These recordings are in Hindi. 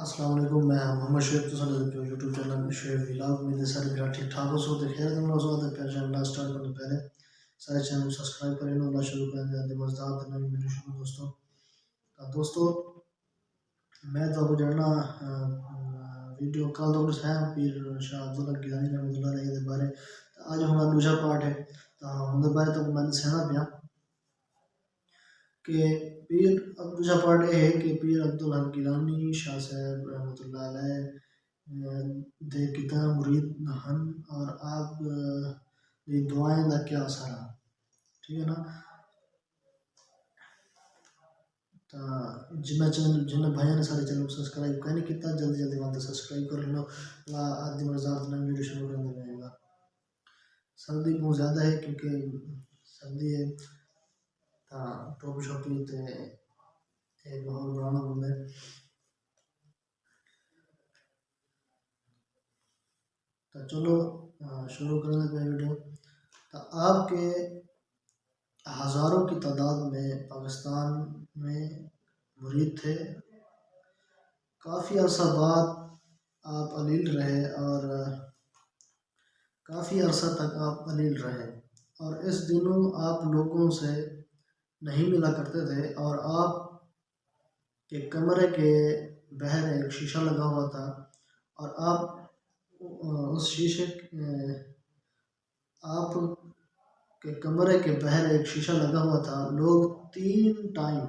अस्सलाम वालेकुम। मैं मोहम्मद शुएब तो साडे जो यूट्यूब चैनल शुएब व्लॉग मेरे सारे भरा ठीक ठाक हो सो ते खैर तुम लोग सो ते फिर चैनल स्टार्ट करने पहले सारे चैनल को सब्सक्राइब करें ना शुरू कर दे मजेदार ते नई वीडियो शुरू दोस्तों। तो दोस्तों मैं तो आपको जानना वीडियो कल तो कुछ है फिर शाह अब्दुल्ला गिलानी रहमतुल्लाह अलैहि दे बारे आज हमारा दूसरा पार्ट है तो उनके बारे तो मैंने सहना पिया कि पीर अब दूसरा पार्ट ये है कि पीर अब्दुल हक गिलानी शाह साहब रहमतुल्लाह अलैह दे कितना मुरीद हन और आप दी दुआएं का क्या असर है ठीक है ना। तो जिन्ना चैनल जिन्ना भाइयों ने सारे चैनल को सब्सक्राइब करने कितना जल्दी जल्दी वाला सब्सक्राइब कर लो ला आदि मज़ार दिन वीडियो शुरू कर देगा। सर्दी बहुत ज़्यादा है क्योंकि सर्दी है तो टोपी शोपी ते एक बहुत बनाना बंदा है। तो चलो शुरू करने पे वीडियो। तो आपके हज़ारों की तादाद में पाकिस्तान में मुरीद थे। काफ़ी अरसा बाद आप अलील रहे और काफ़ी अरसा तक आप अलील रहे और इस दिनों आप लोगों से नहीं मिला करते थे और आप के कमरे के बाहर एक शीशा लगा हुआ था और आप उस शीशे आप के कमरे के बाहर एक शीशा लगा हुआ था। लोग तीन टाइम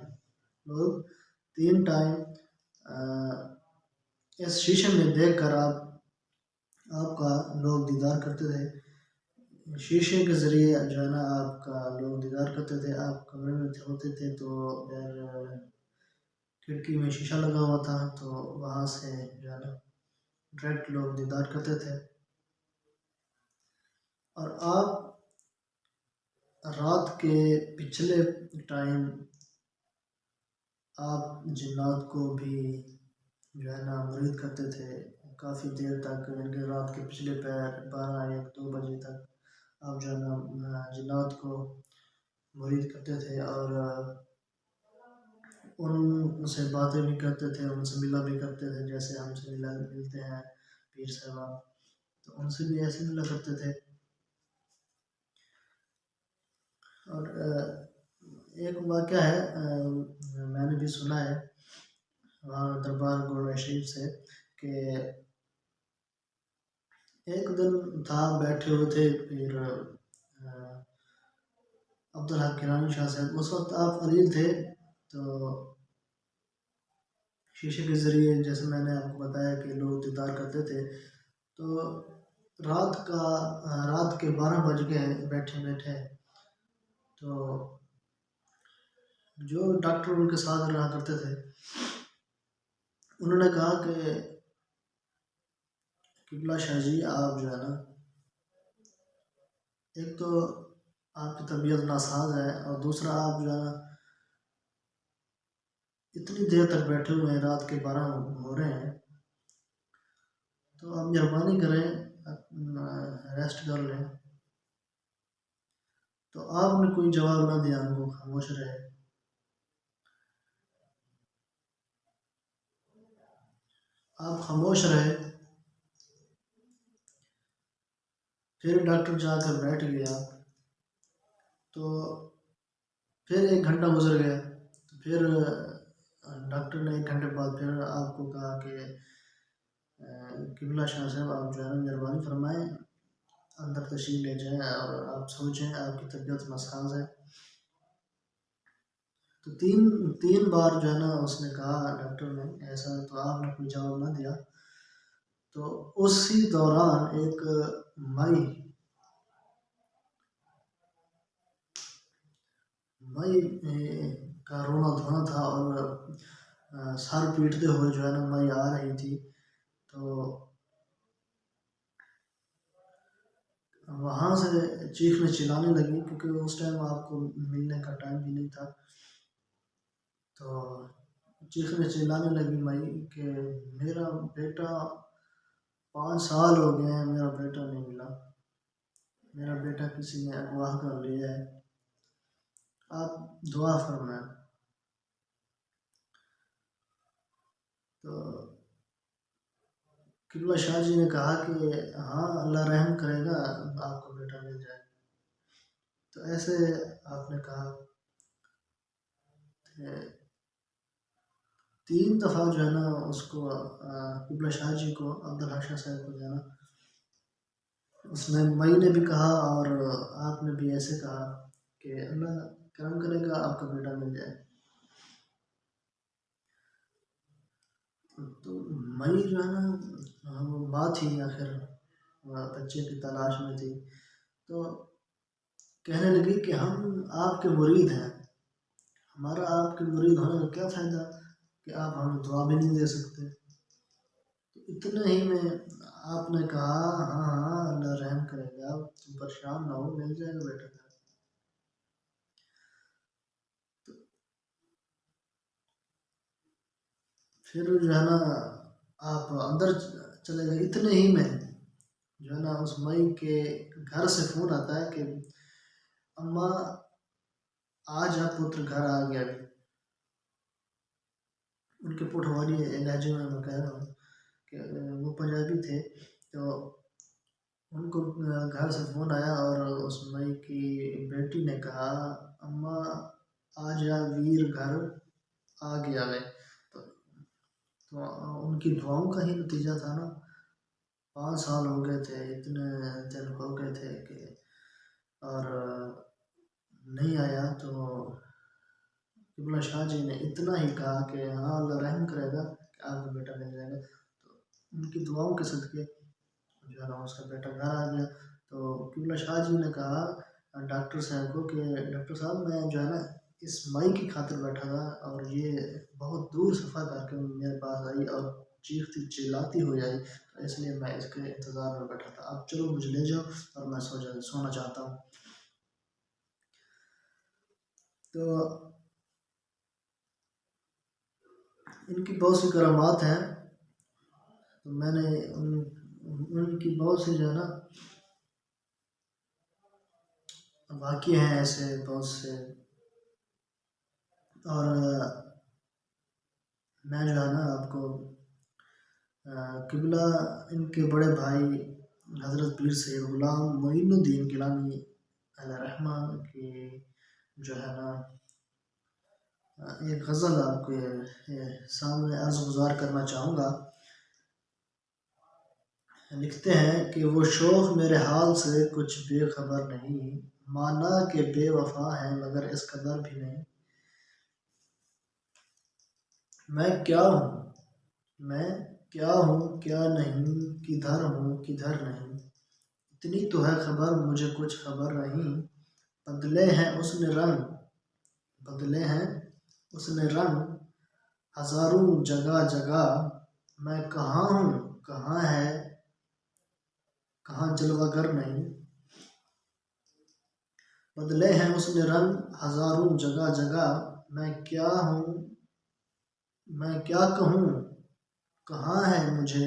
इस शीशे में देखकर आपका लोग दीदार करते थे। शीशे के ज़रिए जो है ना आपका लोग दीदार करते थे। आप कमरे में होते थे तो यार खिड़की में शीशा लगा हुआ था तो वहाँ से जो है ना डायरेक्ट लोग दीदार करते थे। और आप रात के पिछले टाइम आप जिन्नात को भी जो है ना मुरीद करते थे काफ़ी देर तक इनके रात के पिछले पैर 12-1-2 बजे तक आप जो है ना जिन्नात को मुरीद करते थे और उनसे बातें भी करते थे उनसे मिला भी करते थे जैसे हमसे मिलते हैं पीर साहब तो उनसे भी ऐसे मिला करते थे। और एक वाक़या है मैंने भी सुना है वहाँ दरबार गोरवा शरीफ से कि एक दिन था बैठे हुए थे फिर अब्दुल हक गिलानी शाह साहब उस वक्त आप अलील थे तो शीशे के ज़रिए जैसे मैंने आपको बताया कि लोग दीदार करते थे तो रात के 12 बज गए बैठे बैठे तो जो डॉक्टर उनके साथ रहा करते थे उन्होंने कहा कि किबला शाह जी आप जो है ना एक तो आपकी तबीयत नासाज है और दूसरा आप जो है ना इतनी देर तक बैठे हुए हैं रात के 12 हो रहे हैं तो आप मेहरबानी करें रेस्ट कर लें। तो आपने कोई जवाब ना दिया उनको खामोश रहे। आप खामोश रहे फिर डॉक्टर जाकर बैठ गया तो फिर 1 घंटा गुजर गया तो फिर डॉक्टर ने 1 घंटे बाद फिर आपको कहा कि किबला शाह साहब आप जो है ना मेहरबानी फरमाएं अंदर तशरीफ ले जाएं और आप सोचें आपकी तबीयत नासाज है। तो तीन तीन बार जो है ना उसने कहा डॉक्टर ने ऐसा तो आपने कोई जवाब ना दिया। तो उसी दौरान एक मई मई का रोना धोना था और सर पीटते हुए जो है ना मई आ रही थी तो वहाँ से चीखने चिल्लाने लगी क्योंकि उस टाइम आपको मिलने का टाइम भी नहीं था। तो चीखने चिल्लाने लगी मई कि मेरा बेटा 5 साल हो गए हैं मेरा बेटा नहीं मिला मेरा बेटा किसी ने अगवा कर लिया है आप दुआ फरमाएं। तो किबला शाह जी ने कहा कि हाँ अल्लाह रहम करेगा, आपको बेटा मिल जाएगा। तो ऐसे आपने कहा कि 3 दफ़ा जो है ना उसको किबला शाह जी को, अब्दुल हक शाह साहब को जो है ना, उसने मई ने भी कहा और आपने भी ऐसे कहा कि अल्लाह करम करेगा, आपका बेटा मिल जाए। तो मई जो है ना वो माँ थी, आखिर बच्चे की तलाश में थी, तो कहने लगी कि हम आपके मुरीद हैं, हमारा आपके मुरीद होने का क्या फ़ायदा कि आप हमें दुआ भी नहीं दे सकते। तो इतने ही में आपने कहा हाँ हाँ अल्लाह रहम करेगा, तुम परेशान ना हो, मिल जाएगा बेटा। फिर जो है ना आप अंदर चले गए, इतने ही में जो है ना उस मई के घर से फ़ोन आता है कि अम्मा आज आप पुत्र घर आ गया। उनके पुठवारी लहजे में मैं कह रहा हूँ कि वो पंजाबी थे, तो उनको घर से फ़ोन आया और उस मई की बेटी ने कहा अम्मा आज या वीर घर आ गया है। तो उनकी दुआओं का ही नतीजा था ना। 5 साल हो गए थे, इतने दिन हो गए थे कि और नहीं आया। तो किबला शाह जी ने इतना ही कहा कि हाँ अल्लाह रहम करेगा कि आपका बेटा मिल जाएगा। तो उनकी दुआओं के सदके जो है ना उसका बेटा घर आ गया। तो किबला शाह जी ने कहा डॉक्टर साहब को कि डॉक्टर साहब मैं जो है ना इस मई की खातिर बैठा था और ये बहुत दूर सफ़र करके मेरे पास आई और चीखती चिल्लाती हुई आई, तो इसलिए मैं इसके इंतज़ार में बैठा था। आप चलो मुझे ले जाओ और मैं सोना चाहता हूँ। तो इनकी बहुत सी करामात हैं। तो मैंने उनकी बहुत सी जो है ना वाक़ये हैं ऐसे बहुत से। और मैं जो है ना आपको किबला इनके बड़े भाई हज़रत पीर सैयद ग़ुलाम मोइनुद्दीन गिलानी अलैहिर्रहमा की जो है ना एक गज़ल आपके सामने अर्ज़ गुज़ार करना चाहूँगा। लिखते हैं कि वो शौक़ मेरे हाल से कुछ बेखबर नहीं, माना कि बेवफ़ा है मगर इस कदर भी नहीं। मैं क्या हूँ, मैं क्या हूँ क्या नहीं, किधर हूँ किधर नहीं, इतनी तो है खबर मुझे कुछ खबर नहीं। बदले हैं उसने रंग, बदले हैं उसने रंग, हज़ारों जगह जगह, मैं कहाँ हूँ कहाँ है, कहाँ जलवागर नहीं। बदले हैं उसने रंग हज़ारों जगह जगह, मैं क्या हूँ मैं क्या कहूँ, कहाँ है मुझे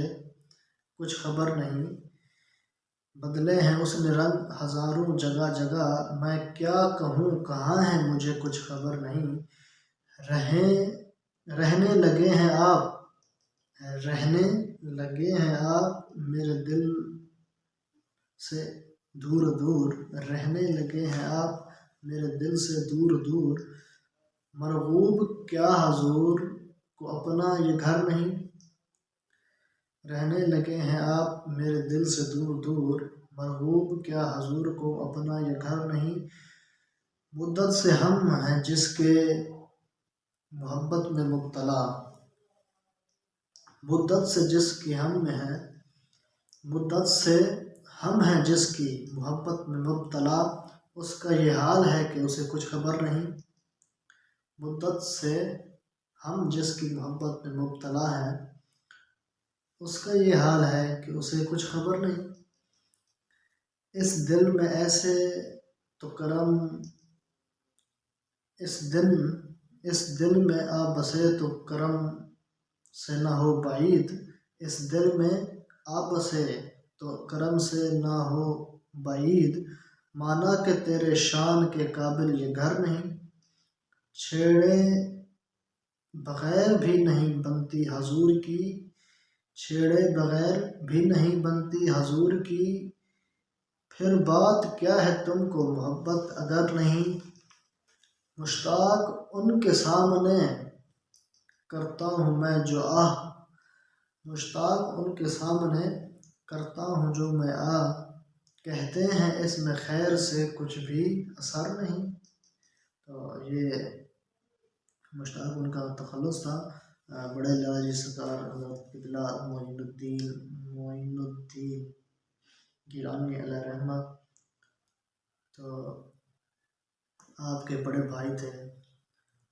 कुछ खबर नहीं। बदले हैं उसने रंग हज़ारों जगह जगह, मैं क्या कहूँ कहाँ है मुझे कुछ खबर नहीं। रहने लगे हैं आप, रहने लगे हैं आप मेरे दिल से दूर दूर, रहने लगे हैं आप मेरे दिल से दूर दूर। मरगूब क्या हजूर को अपना ये घर नहीं, रहने लगे हैं आप मेरे दिल से दूर दूर। मरगूब क्या हजूर को अपना ये घर नहीं। मुद्दत से हम हैं जिसके मोहब्बत में मुब्तला, मुद्दत से जिसकी हम में है, मुद्दत से हम हैं जिसकी मोहब्बत में मुब्तला, उसका ये हाल है कि उसे कुछ खबर नहीं। मुद्दत से हम जिसकी मोहब्बत में मुब्तला है, उसका ये हाल है कि उसे कुछ खबर नहीं। इस दिल में ऐसे तो करम, इस दिल में आ बसे तो करम से ना हो बाईद। इस दिल में आ बसे तो करम से ना हो बाईद। माना कि तेरे शान के काबिल ये घर नहीं, छेड़े बगैर भी नहीं बनती हजूर की, छेड़े बगैर भी नहीं बनती हजूर की, फिर बात क्या है तुमको मोहब्बत अगर नहीं। मुश्ताक उनके सामने करता हूँ मैं जो आह, मुश्ताक उनके सामने करता हूँ जो मैं कहते हैं इसमें खैर से कुछ भी असर नहीं। तो ये मुश्ताक उनका तखल्लुस था। बड़े लाजी सरकार हज़रत क़िबला मोइनुद्दीन गिलानी अलैहि रहमत, तो आपके बड़े भाई थे।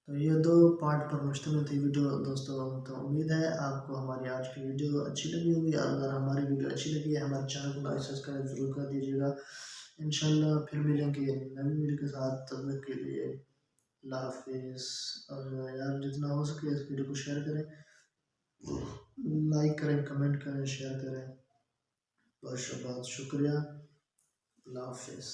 तो ये 2 पार्ट पर मुश्तमिल थी वीडियो दोस्तों। तो उम्मीद है आपको हमारी आज की वीडियो अच्छी लगी होगी। अगर हमारी वीडियो अच्छी लगी है हमारे चैनल को लाइक सब्सक्राइब ज़रूर कर दीजिएगा। इंशाल्लाह फिर मिलेंगे नई वीडियो के साथ, तब तक के लिए अल्लाह हाफिज़। और यार जितना हो सके इस वीडियो को शेयर करें, लाइक करें, कमेंट करें, शेयर करें। बहुत शुक्रिया। अल्लाह हाफिज़।